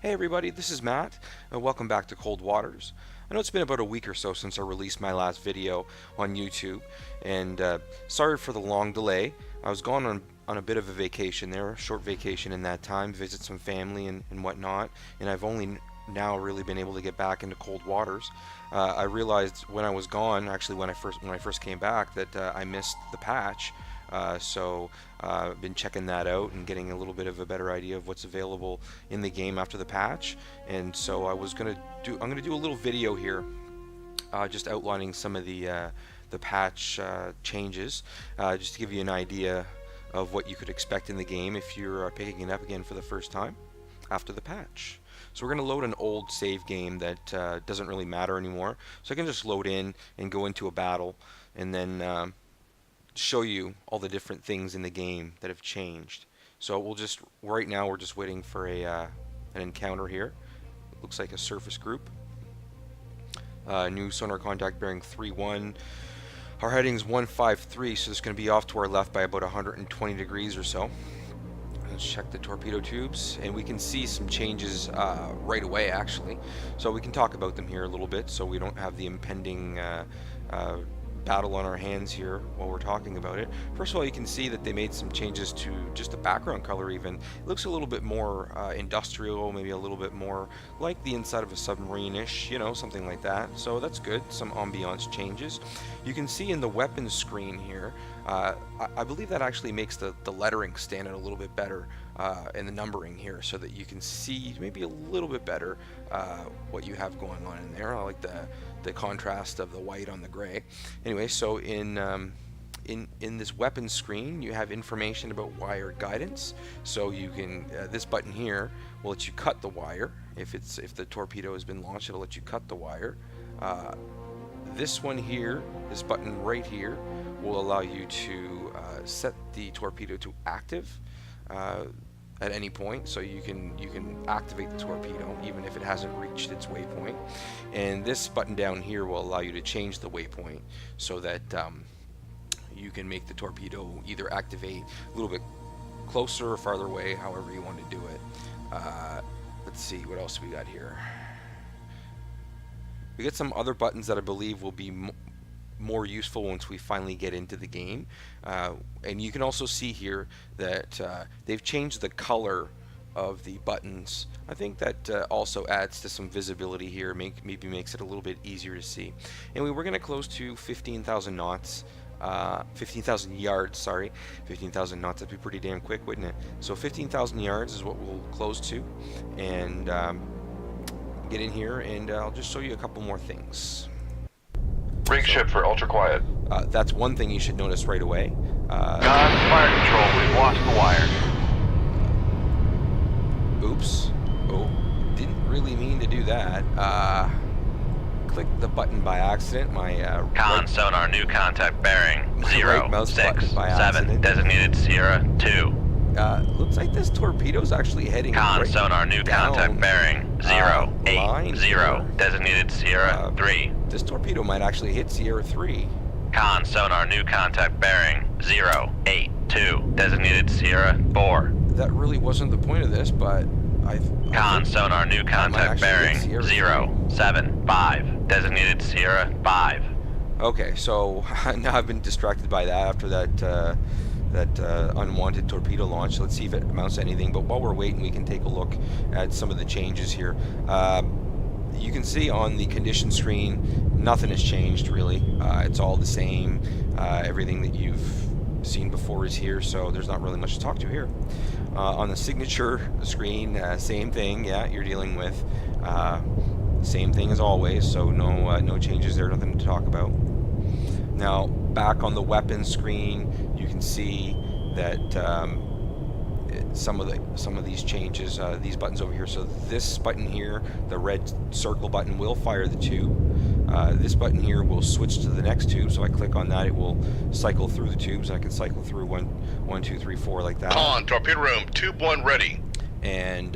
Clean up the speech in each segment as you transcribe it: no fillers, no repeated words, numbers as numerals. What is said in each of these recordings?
Hey everybody, this is Matt. Welcome back to Cold Waters. I know it's been about a week or so since I released my last video on YouTube, and sorry for the long delay. I was gone on a bit of a vacation there, a short vacation in that time, visit some family and whatnot, and I've only now really been able to get back into Cold Waters. I realized when I was gone, actually when I first came back, that I missed the patch. So I've been checking that out and getting a little bit of a better idea of what's available in the game after the patch. And so I'm gonna do a little video here, just outlining some of the patch changes, just to give you an idea of what you could expect in the game if you're picking it up again for the first time after the patch. So we're going to load an old save game that doesn't really matter anymore. So I can just load in and go into a battle and then show you all the different things in the game that have changed. So right now we're just waiting for an encounter here. It looks like a surface group. New sonar contact bearing 3-1. Our heading's 153, so it's going to be off to our left by about 120 degrees or so. Let's check the torpedo tubes, and we can see some changes right away actually. So we can talk about them here a little bit so we don't have the impending battle on our hands here while we're talking about it. First of all, you can see that they made some changes to just the background color even. It looks a little bit more industrial, maybe a little bit more like the inside of a submarine-ish, you know, something like that. So that's good, some ambiance changes. You can see in the weapons screen here, I believe that actually makes the lettering stand out a little bit better in the numbering here so that you can see maybe a little bit better what you have going on in there. I like the contrast of the white on the gray. Anyway, so in this weapons screen you have information about wire guidance. So you can this button here will let you cut the wire. If the torpedo has been launched, it'll let you cut the wire. This one here, this button right here, will allow you to set the torpedo to active at any point, so you can activate the torpedo even if it hasn't reached its waypoint. And this button down here will allow you to change the waypoint so that you can make the torpedo either activate a little bit closer or farther away, however you want to do it. Let's see what else we got here. We get some other buttons that I believe will be more useful once we finally get into the game, and you can also see here that they've changed the color of the buttons. I think that also adds to some visibility here, maybe makes it a little bit easier to see. And we're going to close to 15,000 knots, 15,000 yards, sorry. 15,000 knots, that'd be pretty damn quick, wouldn't it? So 15,000 yards is what we'll close to, and get in here, and I'll just show you a couple more things. Rig ship for ultra quiet. That's one thing you should notice right away. Guns, fire control, we've lost the wire. Oops. Oh, didn't really mean to do that. Clicked the button by accident. My Con sonar new contact bearing right mouse button by 067 accident. designated Sierra 2. Looks like this torpedo's actually heading Con right sonar new down, contact bearing line 080 here. designated Sierra 3. This torpedo might actually hit Sierra 3. Con sonar new contact bearing 082 designated Sierra 4. That really wasn't the point of this, but Con sonar new contact bearing hit Sierra 3. 075 designated Sierra 5. Okay, so now I've been distracted by that after that unwanted torpedo launch. Let's see if it amounts to anything, but while we're waiting we can take a look at some of the changes here. You can see on the condition screen nothing has changed really. It's all the same. Everything that you've seen before is here, so there's not really much to talk to here. On the signature screen, same thing. Yeah, you're dealing with same thing as always, so no changes there, nothing to talk about. Now back on the weapons screen you can see that some of these changes, these buttons over here. So this button here, the red circle button, will fire the tube. This button here will switch to the next tube, so I click on that, it will cycle through the tubes. I can cycle through 1, 2, 3, 4 like that. On torpedo room, tube 1 ready. And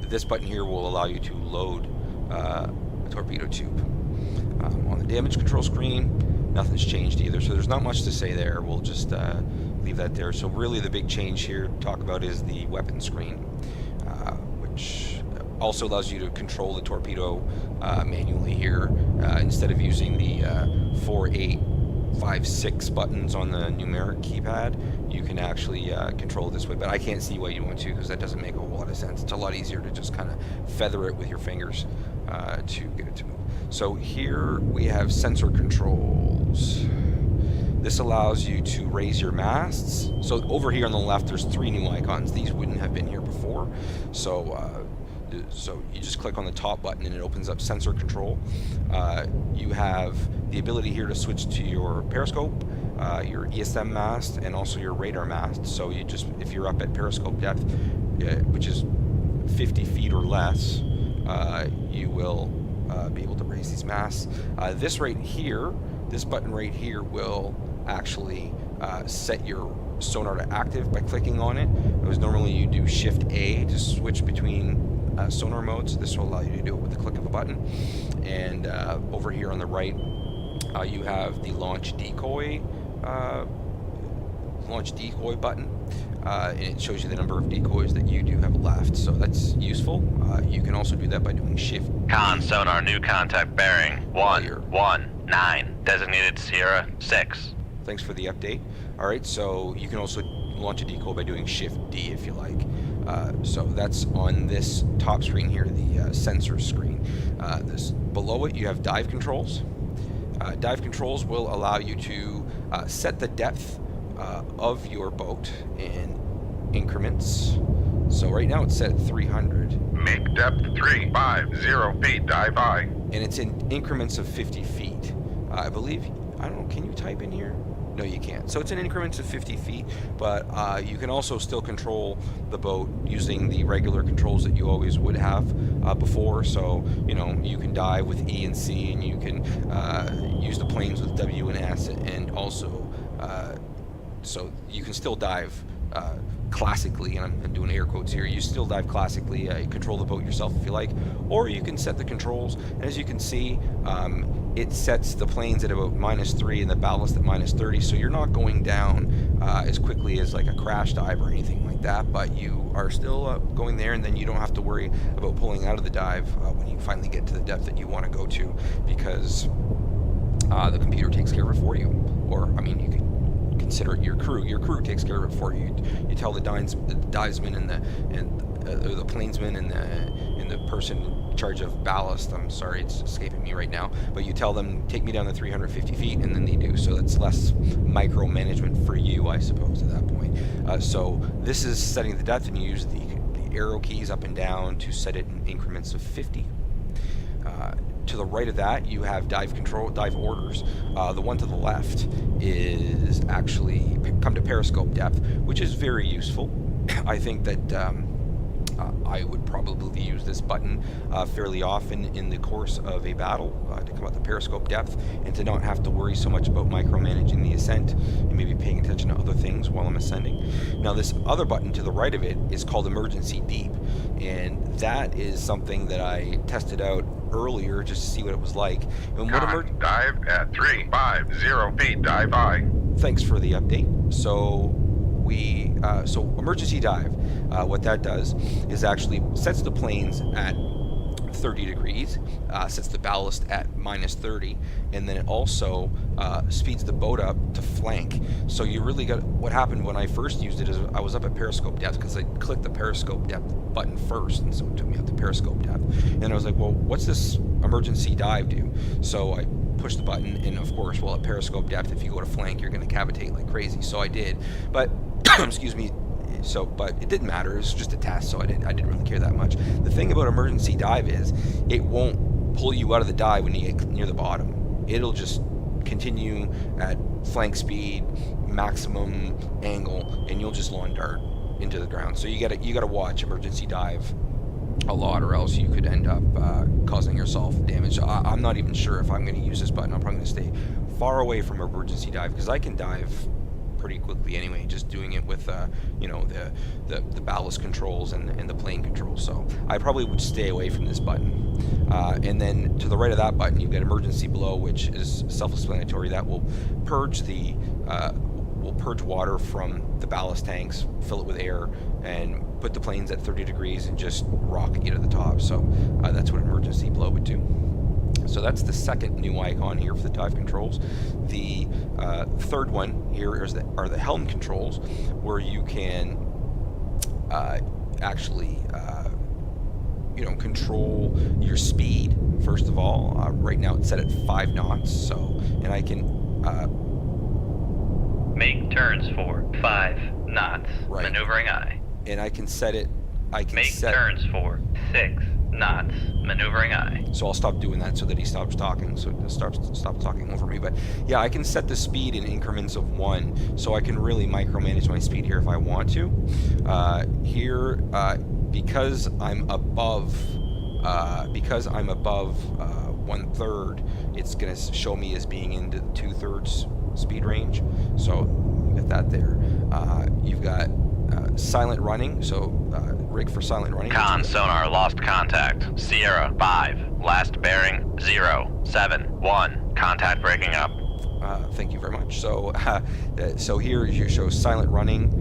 this button here will allow you to load a torpedo tube. On the damage control screen, nothing's changed either, so there's not much to say there. We'll just leave that there. So really the big change here to talk about is the weapon screen, which also allows you to control the torpedo manually here instead of using the 4, 8, 5, 6 buttons on the numeric keypad. You can actually control it this way, but I can't see why you want to, because that doesn't make a whole lot of sense. It's a lot easier to just kind of feather it with your fingers to get it to move. So here we have sensor controls. This allows you to raise your masts. So over here on the left, there's 3 new icons. These wouldn't have been here before. So you just click on the top button and it opens up sensor control. You have the ability here to switch to your periscope, your ESM mast, and also your radar mast. So you just, if you're up at periscope depth, which is 50 feet or less, you will be able to raise these masts. This right here, this button right here will actually set your sonar to active by clicking on it. Whereas normally you do Shift A to switch between sonar modes. This will allow you to do it with the click of a button. And over here on the right, you have the launch decoy button, and it shows you the number of decoys that you do have left. So that's useful. You can also do that by doing Shift. Con sonar, new contact bearing 119, designated Sierra 6. Thanks for the update. All right, so you can also launch a decoy by doing Shift D if you like. So that's on this top screen here, the sensor screen. This below it, you have dive controls. Dive controls will allow you to set the depth of your boat in increments. So right now it's set at 300. Make depth 350 feet, dive I. And it's in increments of 50 feet. I believe, I don't know, can you type in here? No, you can't. So it's in increments of 50 feet, but you can also still control the boat using the regular controls that you always would have before. So, you know, you can dive with E and C, and you can use the planes with W and S, and also, so you can still dive classically, and I'm doing air quotes here, you still dive classically, you control the boat yourself if you like, or you can set the controls, and as you can see, it sets the planes at about -3 and the ballast at -30, so you're not going down as quickly as like a crash dive or anything like that, but you are still going there, and then you don't have to worry about pulling out of the dive when you finally get to the depth that you want to go to, because the computer takes care of it for you. Or, I mean, you can consider it your crew. Your crew takes care of it for you. You tell the divesman and the planesman and the person in charge of ballast. I'm sorry, it's escaping me right now. But you tell them, take me down to 350 feet, and then they do. So that's less micromanagement for you, I suppose, at that point. So this is setting the depth, and you use the arrow keys up and down to set it in increments of 50. To the right of that, you have dive orders. The one to the left is actually come to periscope depth, which is very useful. I think that I would probably use this button fairly often in the course of a battle to come up to periscope depth, and to not have to worry so much about micromanaging the ascent and maybe paying attention to other things while I'm ascending. Now, this other button to the right of it is called emergency deep, and that is something that I tested out earlier just to see what it was like. And what dive at 350 feet, dive I. Thanks for the update. So so emergency dive, what that does is actually sets the planes at 30 degrees, sets the ballast at -30, and then it also speeds the boat up to flank. So you really got, what happened when I first used it is I was up at periscope depth, because I clicked the periscope depth button first, and so it took me up to periscope depth. And I was like, well, what's this emergency dive do? So I pushed the button, and of course, well, at periscope depth, if you go to flank, you're going to cavitate like crazy. So I did, but excuse me. So, but it didn't matter. It was just a test, so I didn't really care that much. The thing about emergency dive is it won't pull you out of the dive when you get near the bottom. It'll just continue at flank speed, maximum angle, and you'll just lawn dart into the ground. So you gotta watch emergency dive a lot, or else you could end up causing yourself damage. I'm not even sure if I'm going to use this button. I'm probably going to stay far away from emergency dive, because I can dive pretty quickly anyway, just doing it with you know, the ballast controls and the plane controls. So I probably would stay away from this button. And then to the right of that button, you've got emergency below, which is self-explanatory. That will purge the purge water from the ballast tanks, fill it with air, and put the planes at 30 degrees and just rocket you to the top. So that's what emergency blow would do. So that's the second new icon here for the dive controls. The third one here are the helm controls, where you can actually control your speed. First of all, right now it's set at 5 knots. So, and I can make turns for 5 knots. Right. Maneuvering I. And I can set it. I can make turns for 6 knots. Maneuvering I. So I'll stop doing that so that he stops talking. So it stops talking over me. But yeah, I can set the speed in increments of 1, so I can really micromanage my speed here if I want to. Here, because I'm above 1/3, it's gonna show me as being into the 2/3 speed range. So you got that there. You've got silent running, so rig for silent running. Con sonar lost contact. Sierra 5, last bearing 071. Contact breaking up. Thank you very much. So, so here you show silent running,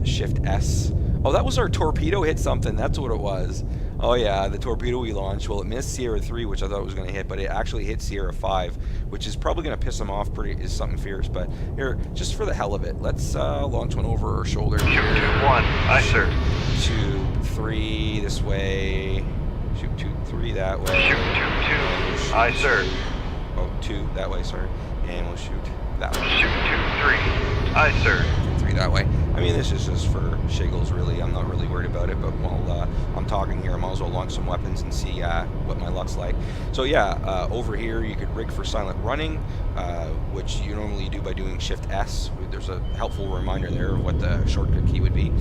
Shift S. Oh, that was our torpedo hit something. That's what it was. Oh yeah, the torpedo we launched. Well, it missed Sierra 3, which I thought it was going to hit, but it actually hit Sierra 5, which is probably going to piss them off is something fierce. But here, just for the hell of it, let's launch one over our shoulder. Shoot 2-1. Aye, sir. 2, 3 this way. Shoot 2, 3 that way. Shoot 2-2. Aye, sir. Oh, 2 that way, sorry. And we'll shoot that way. Shoot 2-3. Aye, sir. 3 that way. I mean, this is just for shiggles, really. I'm not really worried about it, but while I'm talking here, I might as well launch some weapons and see what my luck's like. So yeah, over here you could rig for silent running, which you normally do by doing Shift S. There's a helpful reminder there of what the shortcut key would be.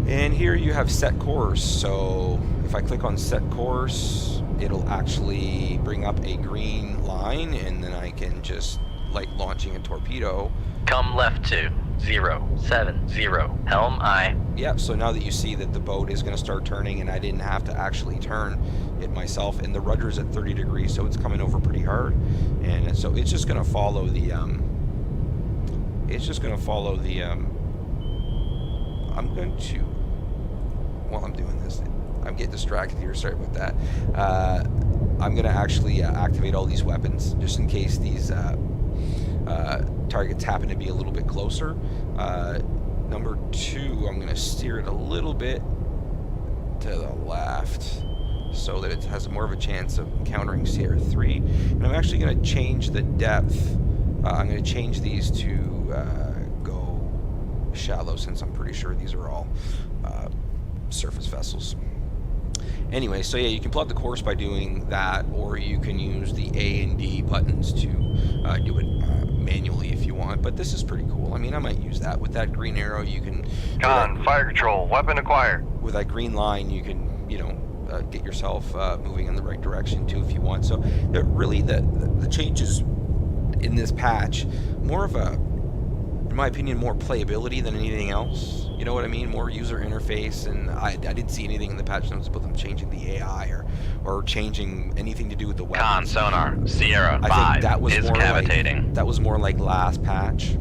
And here you have set course. So if I click on set course, it'll actually bring up a green line, and then I can just, like launching a torpedo. Come left to 070. Helm I. Yeah, so now that you see that the boat is going to start turning, and I didn't have to actually turn it myself, and the rudder's at 30 degrees, so it's coming over pretty hard, and so it's just going to follow the I'm going to, while I'm doing this, I'm getting distracted here, sorry about that. I'm going to actually activate all these weapons just in case these targets happen to be a little bit closer. Number 2, I'm going to steer it a little bit to the left so that it has more of a chance of encountering Sierra 3. And I'm actually going to change the depth. I'm going to change these to go shallow, since I'm pretty sure these are all surface vessels. Anyway, so yeah, you can plot the course by doing that, or you can use the A and D buttons to do it manually if you want, but this is pretty cool. I mean, I might use that. With that green arrow, you can... Con, fire control, weapon acquired. With that green line, you can, get yourself moving in the right direction too if you want. So really the changes in this patch, more of a, in my opinion, more playability than anything else. You know what I mean? More user interface, and I didn't see anything in the patch notes about them changing the AI or changing anything to do with the weapons. Con sonar, Sierra 5 I think that was is more cavitating. like, that was more like last patch,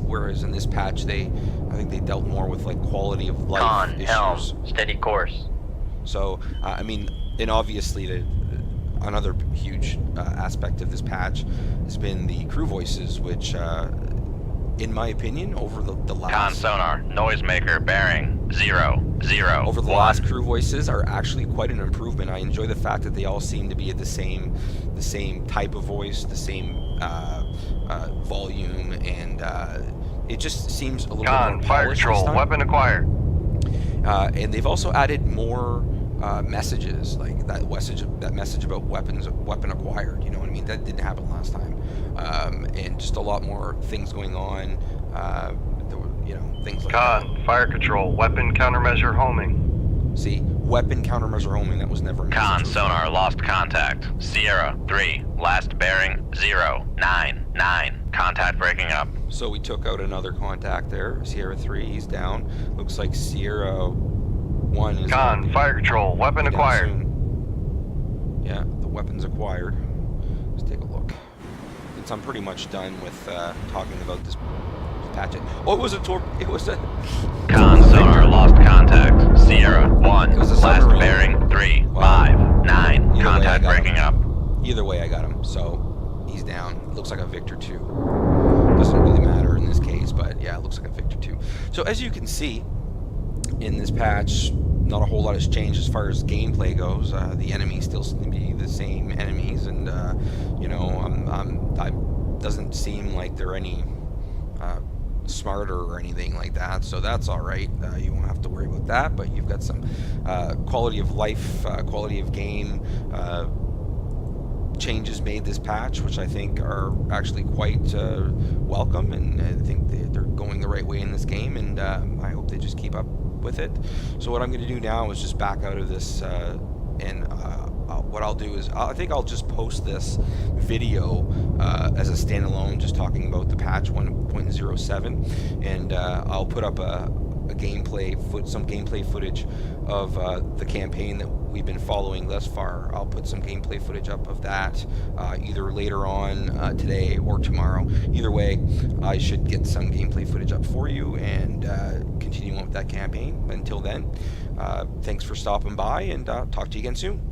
whereas in this patch I think they dealt more with like quality of life Con, issues. helm, steady course. So I mean, and obviously another huge aspect of this patch has been the crew voices, which in my opinion, over the last... Con sonar, noisemaker, bearing 001. Over the last crew voices are actually quite an improvement. I enjoy the fact that they all seem to be at the same type of voice, the same volume, and it just seems a little bit more fire polished control, this time. weapon acquired. And they've also added more messages, like that message about weapon acquired. You know what I mean? That didn't happen last time. And just a lot more things going on. There were, things like Con, fire control, weapon countermeasure homing. See, weapon countermeasure homing, that was never a Con message. sonar lost contact. Sierra 3, last bearing 099. Contact breaking up. So we took out another contact there. Sierra 3, he's down. Looks like Sierra 1 is... Con, fire control, weapon down acquired. soon. Yeah, the weapon's acquired. Let's take a look. I'm pretty much done with talking about this patch it. Oh, it was a it was a... Con sonar lost contact. Sierra 1. It was a Last submarine. bearing 3, Wow. 5, 9. Either way, I Contact got him. breaking up. Either way, I got him, so he's down. It looks like a Victor 2. Doesn't really matter in this case, but yeah, it looks like a Victor 2. So as you can see, in this patch, not a whole lot has changed as far as gameplay goes. The enemies still seem to be the same enemies, and you know, I doesn't seem like they're any smarter or anything like that, so that's all right. You won't have to worry about that, but you've got some quality of life, quality of game changes made this patch, which I think are actually quite welcome, and I think they're going the right way in this game, and I hope they just keep up with it. So what I'm going to do now is just back out of this, and what I'll do is I think I'll just post this video as a standalone, just talking about the patch 1.07, and I'll put up some gameplay footage of the campaign that we've been following thus far. I'll put some gameplay footage up of that either later on today or tomorrow. Either way, I should get some gameplay footage up for you and continue on with that campaign. Until then, thanks for stopping by, and talk to you again soon.